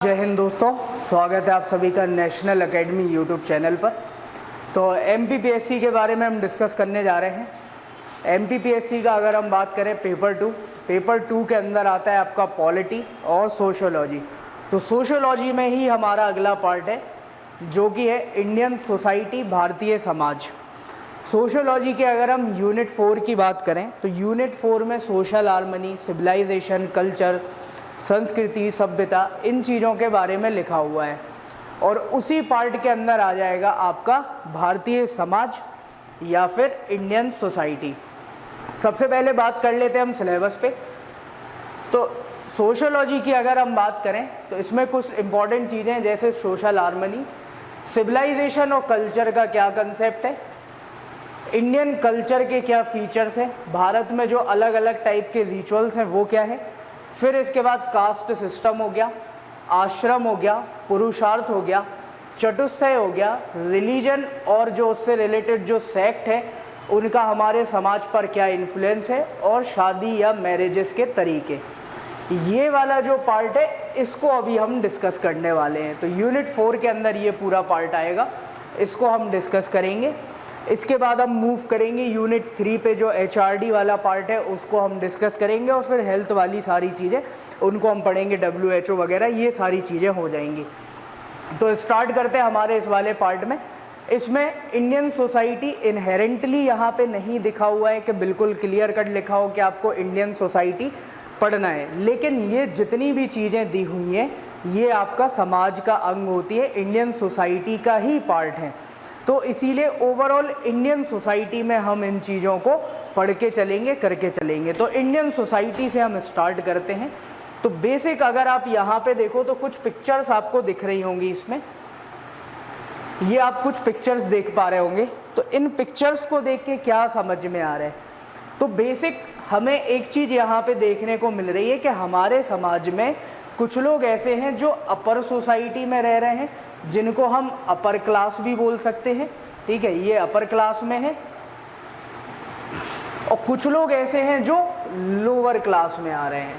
जय हिंद दोस्तों, स्वागत है आप सभी का नेशनल एकेडमी यूट्यूब चैनल पर। तो एमपीपीएससी के बारे में हम डिस्कस करने जा रहे हैं। एमपीपीएससी का अगर हम बात करें पेपर टू के अंदर आता है आपका पॉलिटी और सोशियोलॉजी। तो सोशियोलॉजी में ही हमारा अगला पार्ट है जो कि है Indian society, Bharatiya Samaj. Sociology के अगर हम यूनिट 4 की बात करें तो यूनिट 4 में सोशल हार्मनी, सिविलाइजेशन, कल्चर, संस्कृति, सभ्यता, इन चीज़ों के बारे में लिखा हुआ है। और उसी पार्ट के अंदर आ जाएगा आपका भारतीय समाज या फिर इंडियन सोसाइटी। सबसे पहले बात कर लेते हैं हम सिलेबस पे। तो सोशियोलॉजी की अगर हम बात करें तो इसमें कुछ इंपॉर्टेंट चीज़ें हैं जैसे सोशल हार्मनी, सिविलाइजेशन और कल्चर का क्या कंसेप्ट है, इंडियन कल्चर के क्या फीचर्स हैं, भारत में जो अलग अलग टाइप के रिचुअल्स हैं वो क्या है। फिर इसके बाद कास्ट सिस्टम हो गया, आश्रम हो गया, पुरुषार्थ हो गया, चतुष्टय हो गया, रिलीजन और जो उससे रिलेटेड जो सेक्ट है उनका हमारे समाज पर क्या इन्फ्लुएंस है, और शादी या मैरिजेस के तरीके। ये वाला जो पार्ट है इसको अभी हम डिस्कस करने वाले हैं। तो यूनिट 4 के अंदर ये पूरा पार्ट आएगा, इसको हम डिस्कस करेंगे। इसके बाद हम मूव करेंगे यूनिट 3 पे, जो HRD वाला पार्ट है उसको हम डिस्कस करेंगे, और फिर हेल्थ वाली सारी चीज़ें उनको हम पढ़ेंगे, WHO वगैरह, ये सारी चीज़ें हो जाएंगी। तो स्टार्ट करते हैं हमारे इस वाले पार्ट में। इसमें इंडियन सोसाइटी इनहेरेंटली यहाँ पे नहीं दिखा हुआ है कि बिल्कुल क्लियर कट लिखा हो कि आपको इंडियन सोसाइटी पढ़ना है, लेकिन ये जितनी भी चीज़ें दी हुई हैं ये आपका समाज का अंग होती है, इंडियन सोसाइटी का ही पार्ट है। तो इसीलिए ओवरऑल इंडियन सोसाइटी में हम इन चीज़ों को पढ़ के चलेंगे, करके चलेंगे। तो इंडियन सोसाइटी से हम स्टार्ट करते हैं। तो बेसिक अगर आप यहाँ पे देखो तो कुछ पिक्चर्स आपको दिख रही होंगी इसमें, ये आप कुछ पिक्चर्स देख पा रहे होंगे। तो इन पिक्चर्स को देख के क्या समझ में आ रहा है, तो बेसिक हमें एक चीज़ यहाँ पे देखने को मिल रही है कि हमारे समाज में कुछ लोग ऐसे हैं जो अपर सोसाइटी में रह रहे हैं, जिनको हम अपर क्लास भी बोल सकते हैं, ठीक है, ये अपर क्लास में है। और कुछ लोग ऐसे हैं जो लोअर क्लास में आ रहे हैं,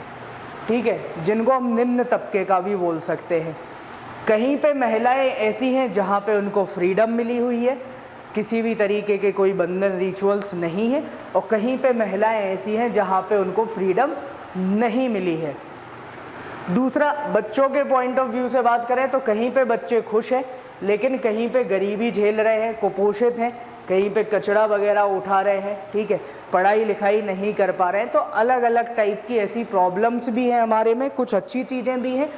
ठीक है, जिनको हम निम्न तबके का भी बोल सकते हैं। कहीं पे महिलाएं ऐसी हैं जहाँ पे उनको फ्रीडम मिली हुई है, किसी भी तरीके के कोई बंधन रिचुअल्स नहीं है, और कहीं पे महिलाएं ऐसी हैं जहाँ पे उनको फ्रीडम नहीं मिली है। दूसरा, बच्चों के पॉइंट ऑफ व्यू से बात करें तो कहीं पे बच्चे खुश हैं, लेकिन कहीं पे गरीबी झेल रहे हैं, कुपोषित हैं, कहीं पे कचरा वगैरह उठा रहे हैं, ठीक है, पढ़ाई लिखाई नहीं कर पा रहे हैं। तो अलग अलग टाइप की ऐसी प्रॉब्लम्स भी हैं हमारे में, कुछ अच्छी चीज़ें भी हैं,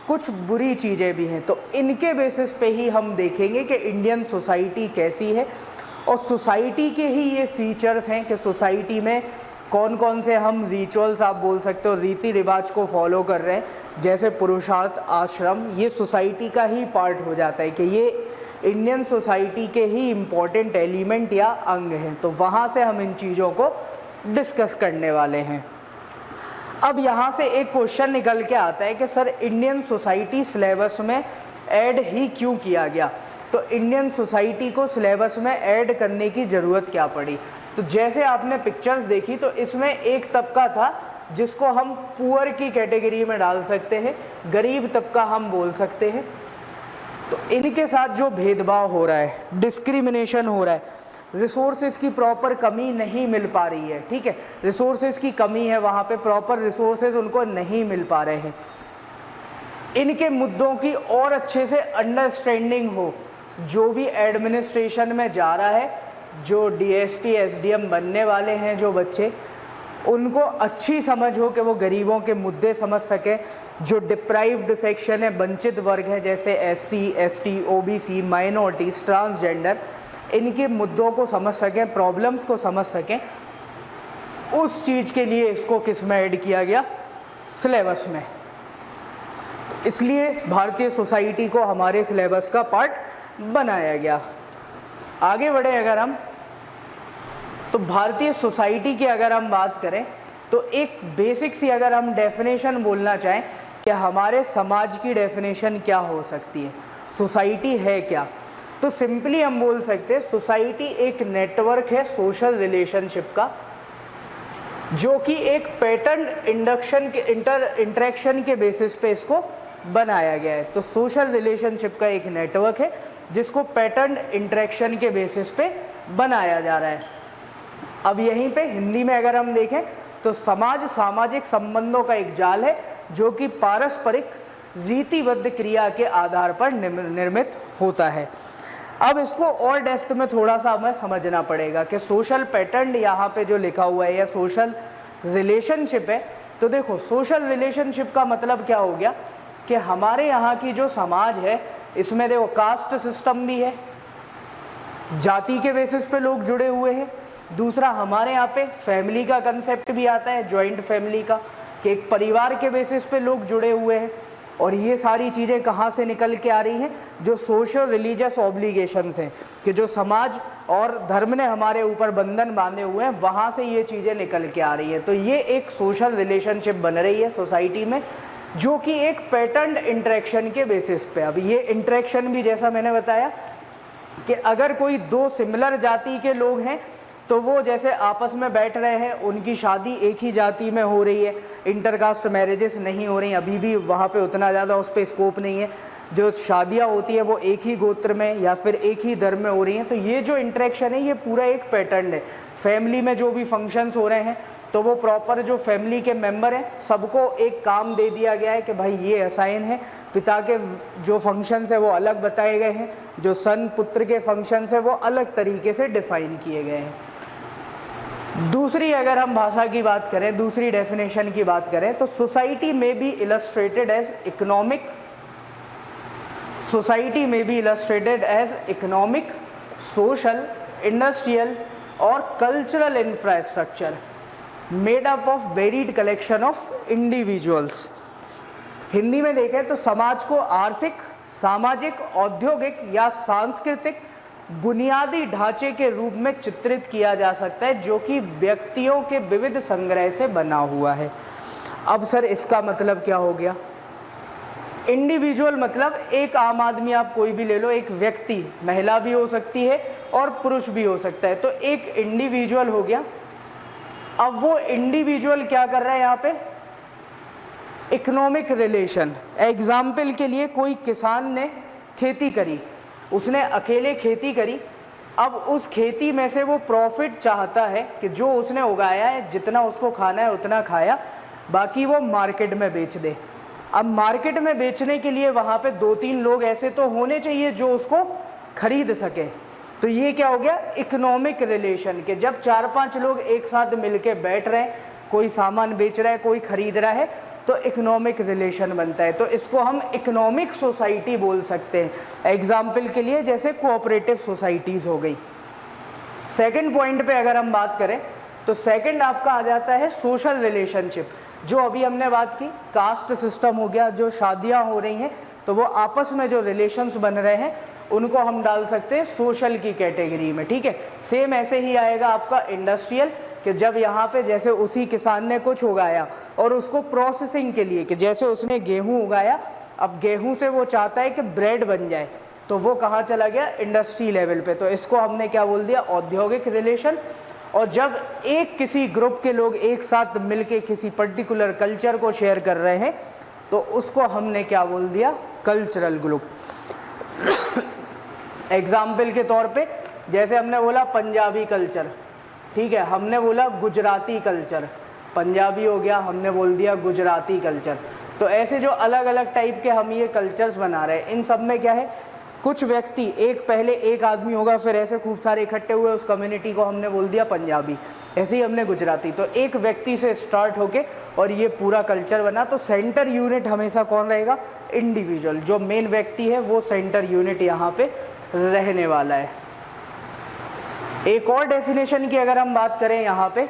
कुछ बुरी चीज़ें भी हैं। तो इनके बेसिस पे ही हम देखेंगे कि इंडियन सोसाइटी कैसी है, और सोसाइटी के ही ये फीचर्स हैं कि सोसाइटी में कौन कौन से हम रिचुअल्स आप बोल सकते हो, रीति रिवाज को फॉलो कर रहे हैं, जैसे पुरुषार्थ, आश्रम, ये सोसाइटी का ही पार्ट हो जाता है कि ये इंडियन सोसाइटी के ही इम्पॉर्टेंट एलिमेंट या अंग हैं। तो वहाँ से हम इन चीज़ों को डिस्कस करने वाले हैं। अब यहाँ से एक क्वेश्चन निकल के आता है कि सर इंडियन सोसाइटी सिलेबस में ऐड ही क्यों किया गया, तो इंडियन सोसाइटी को सिलेबस में ऐड करने की ज़रूरत क्या पड़ी। तो जैसे आपने पिक्चर्स देखी तो इसमें एक तबका था जिसको हम पुअर की कैटेगरी में डाल सकते हैं, गरीब तबका हम बोल सकते हैं। तो इनके साथ जो भेदभाव हो रहा है, डिस्क्रिमिनेशन हो रहा है, रिसोर्सेज की प्रॉपर कमी नहीं मिल पा रही है, ठीक है, रिसोर्सेज की कमी है, वहाँ पे प्रॉपर रिसोर्सेज उनको नहीं मिल पा रहे हैं। इनके मुद्दों की और अच्छे से अंडरस्टैंडिंग हो, जो भी एडमिनिस्ट्रेशन में जा रहा है, जो DSP SDM बनने वाले हैं जो बच्चे, उनको अच्छी समझ हो कि वो गरीबों के मुद्दे समझ सकें, जो डिप्राइव्ड सेक्शन है, वंचित वर्ग है जैसे SC ST OBC, minorities, transgender, इनके मुद्दों को समझ सकें, प्रॉब्लम्स को समझ सकें। उस चीज़ के लिए इसको किस में ऐड किया गया, सिलेबस में। तो इसलिए भारतीय सोसाइटी को हमारे सिलेबस का पार्ट बनाया गया। आगे बढ़े अगर हम, तो भारतीय सोसाइटी की अगर हम बात करें तो एक बेसिक सी अगर हम डेफिनेशन बोलना चाहें कि हमारे समाज की डेफिनेशन क्या हो सकती है, सोसाइटी है क्या, तो सिंपली हम बोल सकते हैं सोसाइटी एक नेटवर्क है सोशल रिलेशनशिप का, जो कि एक पैटर्न इंडक्शन के इंटरेक्शन के बेसिस पे इसको बनाया गया है। तो सोशल रिलेशनशिप का एक नेटवर्क है जिसको पैटर्न इंटरेक्शन के बेसिस पे बनाया जा रहा है। अब यहीं पे हिंदी में अगर हम देखें तो समाज सामाजिक संबंधों का एक जाल है जो कि पारस्परिक रीतिबद्ध क्रिया के आधार पर निर्मित होता है। अब इसको और डेप्थ में थोड़ा सा हमें समझना पड़ेगा कि सोशल पैटर्न यहाँ पे जो लिखा हुआ है या सोशल रिलेशनशिप है, तो देखो सोशल रिलेशनशिप का मतलब क्या हो गया कि हमारे यहाँ की जो समाज है इसमें देखो कास्ट सिस्टम भी है, जाति के बेसिस पे लोग जुड़े हुए हैं। दूसरा हमारे यहाँ पे फैमिली का कंसेप्ट भी आता है, जॉइंट फैमिली का, कि एक परिवार के बेसिस पे लोग जुड़े हुए हैं। और ये सारी चीज़ें कहाँ से निकल के आ रही हैं? जो सोशल रिलीजियस ऑब्लिगेशंस हैं, कि जो समाज और धर्म ने हमारे ऊपर बंधन बांधे हुए हैं, वहाँ से ये चीज़ें निकल के आ रही हैं। तो ये एक सोशल रिलेशनशिप बन रही है सोसाइटी में, जो कि एक पैटर्न इंटरेक्शन के बेसिस पे। अब ये इंटरेक्शन भी जैसा मैंने बताया कि अगर कोई दो सिमिलर जाति के लोग हैं तो वो जैसे आपस में बैठ रहे हैं, उनकी शादी एक ही जाति में हो रही है, इंटरकास्ट मैरिजेस नहीं हो रही, अभी भी वहाँ पे उतना ज़्यादा उस पर स्कोप नहीं है। जो शादियाँ होती है वो एक ही गोत्र में या फिर एक ही धर्म में हो रही हैं। तो ये जो इंटरेक्शन है ये पूरा एक पैटर्न है। फैमिली में जो भी फंक्शंस हो रहे हैं तो वो प्रॉपर जो फैमिली के मेंबर हैं सबको एक काम दे दिया गया है कि भाई ये असाइन है। पिता के जो फंक्शंस है वो अलग बताए गए हैं, जो सन पुत्र के फंक्शंस है वो अलग तरीके से डिफाइन किए गए हैं। दूसरी अगर हम भाषा की बात करें, दूसरी डेफिनेशन की बात करें तो सोसाइटी में be illustrated as economic, society में be illustrated as economic, social, industrial और cultural infrastructure made up of varied collection of individuals. Hindi में देखें तो समाज को आर्थिक, सामाजिक, औद्योगिक या सांस्कृतिक बुनियादी ढांचे के रूप में चित्रित किया जा सकता है जो कि व्यक्तियों के विविध संग्रह से बना हुआ है। अब सर इसका मतलब क्या हो गया? इंडिविजुअल मतलब एक आम आदमी, आप कोई भी ले लो, एक व्यक्ति, महिला भी हो सकती है और पुरुष भी हो सकता है, तो एक इंडिविजुअल हो गया। अब वो इंडिविजुअल क्या कर रहा है यहाँ पे? Economic relation. एग्जाम्पल के लिए कोई किसान ने खेती करी, उसने अकेले खेती करी, अब उस खेती में से वो प्रॉफिट चाहता है कि जो उसने उगाया है जितना उसको खाना है उतना खाया, बाकी वो मार्केट में बेच दे। अब मार्केट में बेचने के लिए वहाँ पे 2-3 लोग ऐसे तो होने चाहिए जो उसको खरीद सके। तो ये क्या हो गया? इकोनॉमिक रिलेशन, के जब 4-5 लोग एक साथ मिलके बैठ रहे हैं, कोई सामान बेच रहा है, कोई खरीद रहा है, तो इकोनॉमिक रिलेशन बनता है। तो इसको हम इकोनॉमिक सोसाइटी बोल सकते हैं। एग्जाम्पल के लिए जैसे कोऑपरेटिव सोसाइटीज़ हो गई। सेकंड पॉइंट पे अगर हम बात करें तो सेकंड आपका आ जाता है सोशल रिलेशनशिप। जो अभी हमने बात की, कास्ट सिस्टम हो गया, जो शादियां हो रही हैं तो वो आपस में जो रिलेशंस बन रहे हैं उनको हम डाल सकते हैं सोशल की कैटेगरी में, ठीक है। सेम ऐसे ही आएगा आपका इंडस्ट्रियल, कि जब यहाँ पे जैसे उसी किसान ने कुछ उगाया और उसको प्रोसेसिंग के लिए, कि जैसे उसने गेहूँ उगाया, अब गेहूँ से वो चाहता है कि ब्रेड बन जाए, तो वो कहाँ चला गया? इंडस्ट्री लेवल पे। तो इसको हमने क्या बोल दिया? औद्योगिक रिलेशन। और जब एक किसी ग्रुप के लोग एक साथ मिलके किसी पर्टिकुलर कल्चर को शेयर कर रहे हैं तो उसको हमने क्या बोल दिया? Cultural group. एग्जाम्पल के तौर पे जैसे हमने बोला पंजाबी कल्चर, ठीक है, हमने बोला गुजराती कल्चर, पंजाबी हो गया, हमने बोल दिया गुजराती कल्चर। तो ऐसे जो अलग अलग टाइप के हम ये कल्चर्स बना रहे हैं, इन सब में क्या है? कुछ व्यक्ति, एक पहले एक आदमी होगा, फिर ऐसे खूब सारे इकट्ठे हुए, उस कम्युनिटी को हमने बोल दिया पंजाबी, ऐसे ही हमने गुजराती। तो एक व्यक्ति से स्टार्ट होके और ये पूरा कल्चर बना। तो सेंटर यूनिट हमेशा कौन रहेगा? इंडिविजुअल। जो मेन व्यक्ति है वो सेंटर यूनिट यहाँ पे रहने वाला है। एक और डेफिनेशन की अगर हम बात करें यहाँ पे,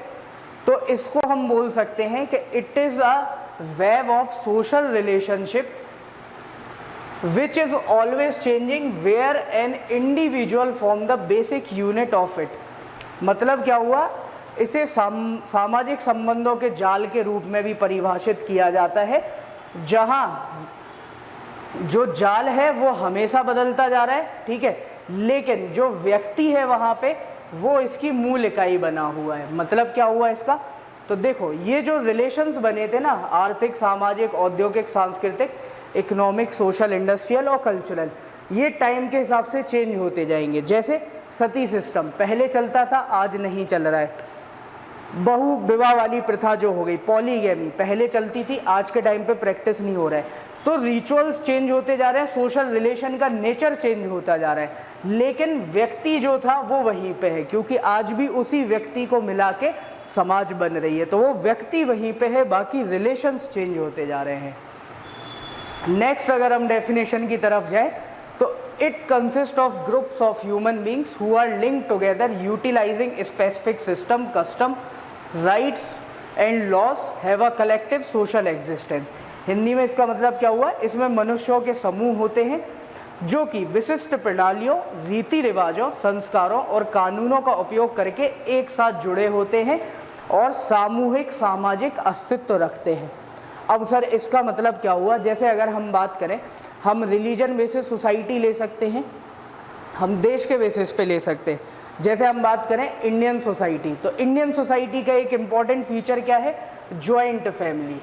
तो इसको हम बोल सकते हैं कि it is a web of social relationship which is always changing where an individual form the basic unit of it। मतलब क्या हुआ? इसे सामाजिक संबंधों के जाल के रूप में भी परिभाषित किया जाता है, जहाँ जो जाल है वो हमेशा बदलता जा रहा है, ठीक है, लेकिन जो व्यक्ति है वहाँ पे वो इसकी मूल इकाई बना हुआ है। मतलब क्या हुआ इसका? तो तो देखो ये जो रिलेशंस बने थे ना, आर्थिक, सामाजिक, औद्योगिक, सांस्कृतिक, इकोनॉमिक, सोशल, इंडस्ट्रियल और कल्चरल, ये टाइम के हिसाब से चेंज होते जाएंगे। जैसे सती सिस्टम पहले चलता था, आज नहीं चल रहा है। बहु विवाह वाली प्रथा जो हो गई, पॉलीगैमी पहले चलती थी, आज के टाइम पे प्रैक्टिस नहीं हो रहा है। तो रिचुअल्स चेंज होते जा रहे हैं, सोशल रिलेशन का नेचर चेंज होता जा रहा है, लेकिन व्यक्ति जो था वो वहीं पे है, क्योंकि आज भी उसी व्यक्ति को मिला के समाज बन रही है। तो वो व्यक्ति वहीं पे है, बाकी रिलेशंस चेंज होते जा रहे हैं। नेक्स्ट अगर हम डेफिनेशन की तरफ जाए तो it consist of groups of human beings who are linked together utilizing specific system, custom, rights and laws, have a collective social existence. Hindi में इसका मतलब क्या हुआ? इसमें मनुष्यों के समूह होते हैं जो कि विशिष्ट प्रणालियों, रीति रिवाजों, संस्कारों और कानूनों का उपयोग करके एक साथ जुड़े होते हैं और सामूहिक सामाजिक अस्तित्व रखते हैं। अब सर इसका मतलब क्या हुआ? जैसे अगर हम बात करें, हम रिलीजन बेसिस सोसाइटी ले सकते हैं, हम देश के बेसिस पे ले सकते हैं। जैसे हम बात करें इंडियन सोसाइटी, तो इंडियन सोसाइटी का एक इम्पॉर्टेंट फीचर क्या है? जॉइंट फैमिली,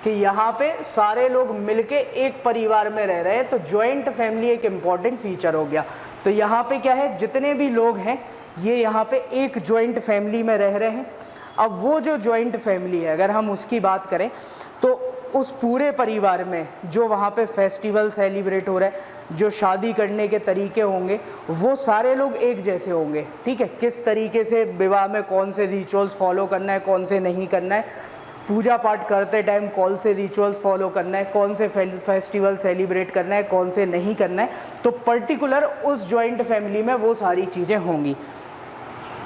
कि यहाँ पे सारे लोग मिलके एक परिवार में रह रहे हैं, तो जॉइंट फैमिली एक इम्पॉर्टेंट फीचर हो गया। तो यहाँ पे क्या है, जितने भी लोग हैं ये यहाँ पे एक जॉइंट फैमिली में रह रहे हैं। अब वो जो जॉइंट फैमिली है, अगर हम उसकी बात करें तो उस पूरे परिवार में जो वहाँ पे फेस्टिवल सेलिब्रेट हो रहा है, जो शादी करने के तरीके होंगे, वो सारे लोग एक जैसे होंगे। ठीक है, किस तरीके से विवाह में कौन से रिचुअल्स फॉलो करना है, कौन से नहीं करना है, पूजा पाठ करते टाइम कौन से रिचुअल्स फॉलो करना है, कौन से फेस्टिवल सेलिब्रेट करना है, कौन से नहीं करना है, तो पर्टिकुलर उस जॉइंट फैमिली में वो सारी चीज़ें होंगी।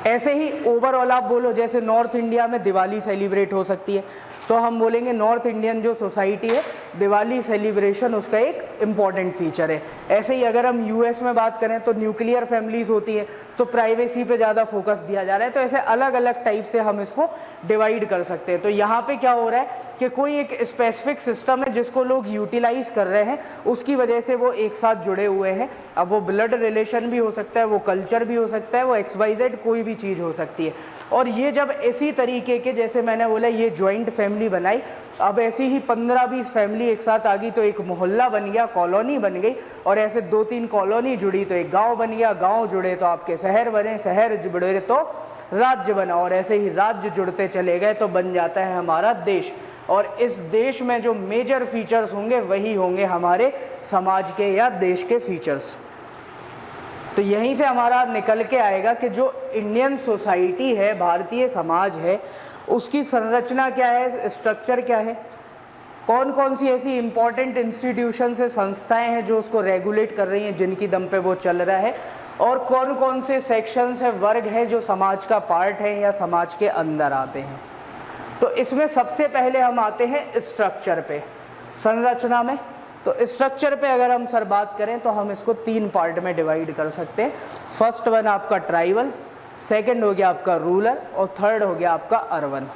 ऐसे ही ओवरऑल आप बोलो, जैसे नॉर्थ इंडिया में दिवाली सेलिब्रेट हो सकती है, तो हम बोलेंगे नॉर्थ इंडियन जो सोसाइटी है, दिवाली सेलिब्रेशन उसका एक इम्पॉर्टेंट फीचर है। ऐसे ही अगर हम यूएस में बात करें तो न्यूक्लियर फैमिलीज़ होती है, तो प्राइवेसी पे ज़्यादा फोकस दिया जा रहा है। तो ऐसे अलग अलग टाइप से हम इसको डिवाइड कर सकते हैं। तो यहाँ पे क्या हो रहा है कि कोई एक स्पेसिफिक सिस्टम है जिसको लोग यूटिलाइज कर रहे हैं, उसकी वजह से वो एक साथ जुड़े हुए हैं। अब वो ब्लड रिलेशन भी हो सकता है, वो कल्चर भी हो सकता है, वो XYZ कोई भी चीज़ हो सकती है। और ये जब इसी तरीके के, जैसे मैंने बोला ये जॉइंट फैमिली बनाई, अब ऐसी ही 15-20 फैमिली एक साथ आ गई तो एक मोहल्ला बन गया, कॉलोनी बन गई, और ऐसे 2-3 कॉलोनी जुड़ी तो एक गांव बन गया, गांव जुड़े तो आपके शहर बने, शहर जुड़े तो राज्य बना, और ऐसे ही राज्य जुड़ते चले गए तो बन जाता है हमारा देश। और इस देश में जो मेजर फीचर्स होंगे वही होंगे हमारे समाज के या देश के फीचर्स। तो यहीं से हमारा निकल के आएगा कि जो इंडियन सोसाइटी है, भारतीय समाज है, उसकी संरचना क्या है, स्ट्रक्चर क्या है, कौन कौन सी ऐसी इंपॉर्टेंट इंस्टीट्यूशंस है, संस्थाएं हैं जो उसको रेगुलेट कर रही हैं, जिनकी दम पे वो चल रहा है, और कौन कौन से सेक्शंस है, वर्ग हैं जो समाज का पार्ट है या समाज के अंदर आते हैं। तो इसमें सबसे पहले हम आते हैं स्ट्रक्चर पे, संरचना में। तो स्ट्रक्चर पे अगर हम सर बात करें तो हम इसको 3 पार्ट में डिवाइड कर सकते हैं। फर्स्ट वन आपका ट्राइबल, सेकंड हो गया आपका रूरल, और थर्ड हो गया आपका अर्बन।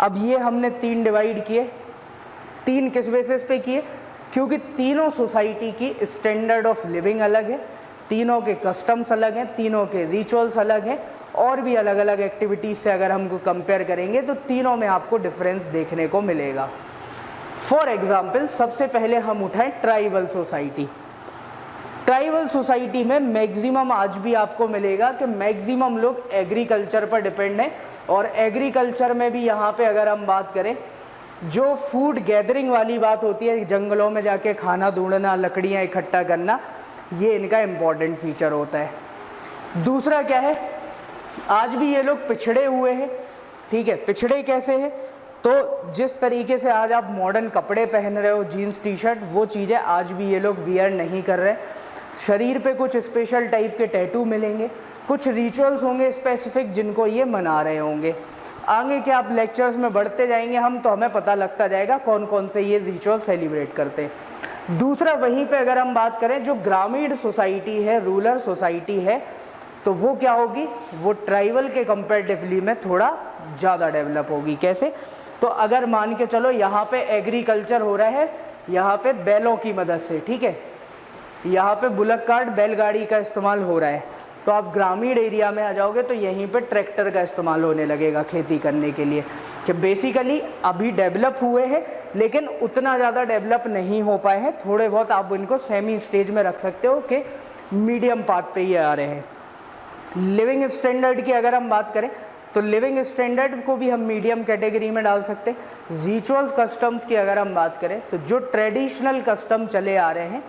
अब ये हमने 3 डिवाइड किए। 3 किस बेसिस पे किए? क्योंकि तीनों सोसाइटी की स्टैंडर्ड ऑफ लिविंग अलग है, तीनों के कस्टम्स अलग हैं, तीनों के रिचुअल्स अलग हैं, और भी अलग अलग एक्टिविटीज़ से अगर हमको कंपेयर करेंगे तो तीनों में आपको डिफरेंस देखने को मिलेगा। फॉर एग्जाम्पल, सबसे पहले हम उठाएं ट्राइबल सोसाइटी। ट्राइबल सोसाइटी में मैक्सिमम आज भी आपको मिलेगा कि मैक्सिमम लोग एग्रीकल्चर पर डिपेंड हैं, और एग्रीकल्चर में भी यहाँ पे अगर हम बात करें, जो फूड गैदरिंग वाली बात होती है, जंगलों में जाके खाना ढूंढना, लकड़ियाँ इकट्ठा करना, ये इनका इम्पॉर्टेंट फीचर होता है। दूसरा क्या है, आज भी ये लोग पिछड़े हुए हैं। ठीक है, पिछड़े कैसे हैं? तो जिस तरीके से आज आप मॉडर्न कपड़े पहन रहे हो, जीन्स टी शर्ट, वो चीज़ें आज भी ये लोग वियर नहीं कर रहे। शरीर पे कुछ स्पेशल टाइप के टैटू मिलेंगे, कुछ रिचुअल्स होंगे स्पेसिफिक जिनको ये मना रहे होंगे। आगे के आप लेक्चर्स में बढ़ते जाएंगे हम, तो हमें पता लगता जाएगा कौन कौन से ये रिचुअल सेलिब्रेट करते हैं। दूसरा, वहीं पे अगर हम बात करें, जो ग्रामीण सोसाइटी है, रूरल सोसाइटी है, तो वो क्या होगी? वो ट्राइबल के कंपैरेटिवली में थोड़ा ज़्यादा डेवलप होगी। कैसे? तो अगर मान के चलो यहाँ पे एग्रीकल्चर हो रहा है, यहाँ पे बैलों की मदद से, ठीक है, यहाँ पे बुलक कार्ट बैलगाड़ी का इस्तेमाल हो रहा है, तो आप ग्रामीण एरिया में आ जाओगे तो यहीं पे ट्रैक्टर का इस्तेमाल होने लगेगा खेती करने के लिए, कि बेसिकली अभी डेवलप हुए हैं लेकिन उतना ज़्यादा डेवलप नहीं हो पाए हैं, थोड़े बहुत आप इनको सेमी स्टेज में रख सकते हो कि मीडियम पाथ पे ही आ रहे हैं। लिविंग स्टैंडर्ड की अगर हम बात करें तो लिविंग स्टैंडर्ड को भी हम मीडियम कैटेगरी में डाल सकते हैं। रिचुअल्स कस्टम्स की अगर हम बात करें तो जो ट्रेडिशनल कस्टम चले आ रहे हैं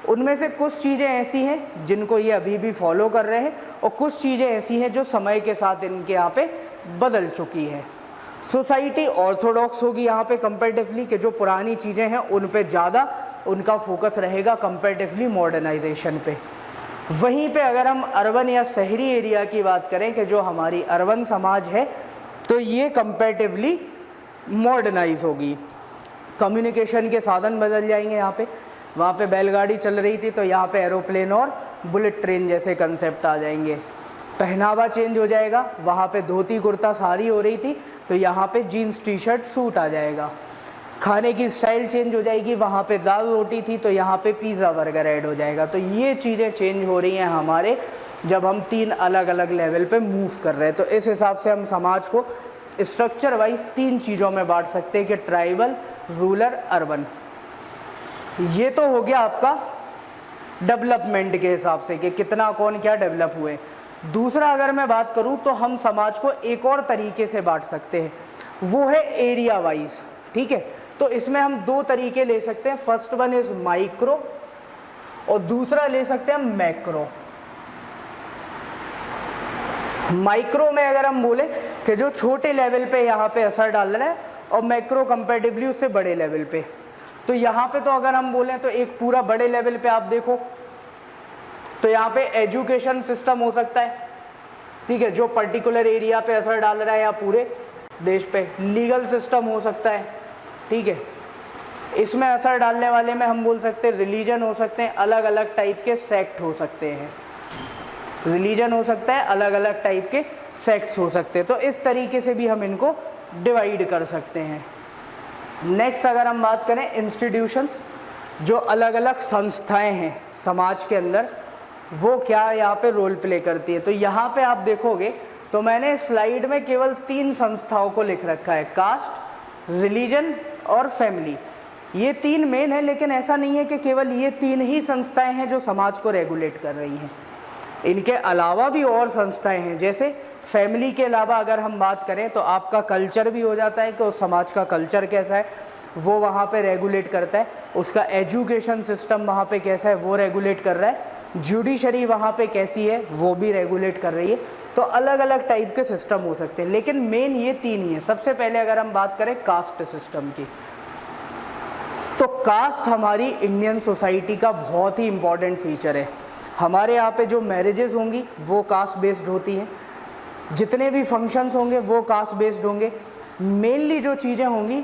उनमें से कुछ चीज़ें ऐसी हैं जिनको ये अभी भी फॉलो कर रहे हैं और कुछ चीज़ें ऐसी हैं जो समय के साथ इनके यहाँ पे बदल चुकी है। सोसाइटी ऑर्थोडॉक्स होगी यहाँ पे कंपैरेटिवली, कि जो पुरानी चीज़ें हैं उन पे ज़्यादा उनका फोकस रहेगा कंपैरेटिवली मॉडर्नाइजेशन पे। वहीं पे अगर हम अर्बन या शहरी एरिया की बात करें कि जो हमारी अर्बन समाज है तो ये कंपैरेटिवली मॉडर्नाइज होगी। कम्युनिकेशन के साधन बदल जाएंगे यहाँ पे, वहाँ पे बैलगाड़ी चल रही थी तो यहाँ पे एरोप्लेन और बुलेट ट्रेन जैसे कंसेप्ट आ जाएंगे। पहनावा चेंज हो जाएगा, वहाँ पे धोती कुर्ता साड़ी हो रही थी तो यहाँ पे जीन्स टी शर्ट सूट आ जाएगा। खाने की स्टाइल चेंज हो जाएगी, वहाँ पे दाल रोटी थी तो यहाँ पे पिज़्ज़ा बर्गर ऐड हो जाएगा। तो ये चीज़ें चेंज हो रही हैं हमारे, जब हम 3 अलग अलग लेवल पे मूव कर रहे हैं। तो इस हिसाब से हम समाज को स्ट्रक्चर वाइज 3 चीज़ों में बांट सकते हैं कि ट्राइबल, रूरल, अर्बन। ये तो हो गया आपका डेवलपमेंट के हिसाब से कि कितना कौन क्या डेवलप हुए। दूसरा अगर मैं बात करूं तो हम समाज को एक और तरीके से बांट सकते हैं, वो है एरिया वाइज। ठीक है, तो इसमें हम 2 तरीके ले सकते हैं। फर्स्ट वन इज माइक्रो और दूसरा ले सकते हैं मैक्रो। माइक्रो में अगर हम बोले कि जो छोटे लेवल पे यहाँ पे असर डाल रहा है और मैक्रो कंपैरेटिवली उससे बड़े लेवल पे। तो यहाँ पे तो अगर हम बोलें तो एक पूरा बड़े लेवल पे आप देखो तो यहाँ पे एजुकेशन सिस्टम हो सकता है, ठीक है, जो पर्टिकुलर एरिया पे असर डाल रहा है या पूरे देश पे। लीगल सिस्टम हो सकता है, ठीक है, इसमें असर डालने वाले में हम बोल सकते हैं रिलीजन हो सकते हैं, अलग अलग टाइप के सेक्ट हो सकते हैं। रिलीजन हो सकता है, अलग अलग टाइप के सेक्ट्स हो सकते हैं। तो इस तरीके से भी हम इनको डिवाइड कर सकते हैं। नेक्स्ट अगर हम बात करें इंस्टीट्यूशंस, जो अलग अलग संस्थाएं हैं समाज के अंदर, वो क्या यहाँ पे रोल प्ले करती है। तो यहाँ पे आप देखोगे तो मैंने स्लाइड में केवल 3 संस्थाओं को लिख रखा है, कास्ट, रिलीजन और फैमिली। ये 3 मेन है, लेकिन ऐसा नहीं है कि केवल ये 3 ही संस्थाएं हैं जो समाज को रेगुलेट कर रही हैं। इनके अलावा भी और संस्थाएं हैं। जैसे फैमिली के अलावा अगर हम बात करें तो आपका कल्चर भी हो जाता है कि उस समाज का कल्चर कैसा है वो वहाँ पे रेगुलेट करता है। उसका एजुकेशन सिस्टम वहाँ पे कैसा है वो रेगुलेट कर रहा है। जुडिशरी वहाँ पे कैसी है वो भी रेगुलेट कर रही है। तो अलग अलग टाइप के सिस्टम हो सकते हैं, लेकिन मेन ये 3 ही है। सबसे पहले अगर हम बात करें कास्ट सिस्टम की, तो कास्ट हमारी इंडियन सोसाइटी का बहुत ही इम्पॉर्टेंट फीचर है। हमारे यहाँ पे जो मैरिजेस होंगी वो कास्ट बेस्ड होती हैं, जितने भी फंक्शंस होंगे वो कास्ट बेस्ड होंगे। मेनली जो चीज़ें होंगी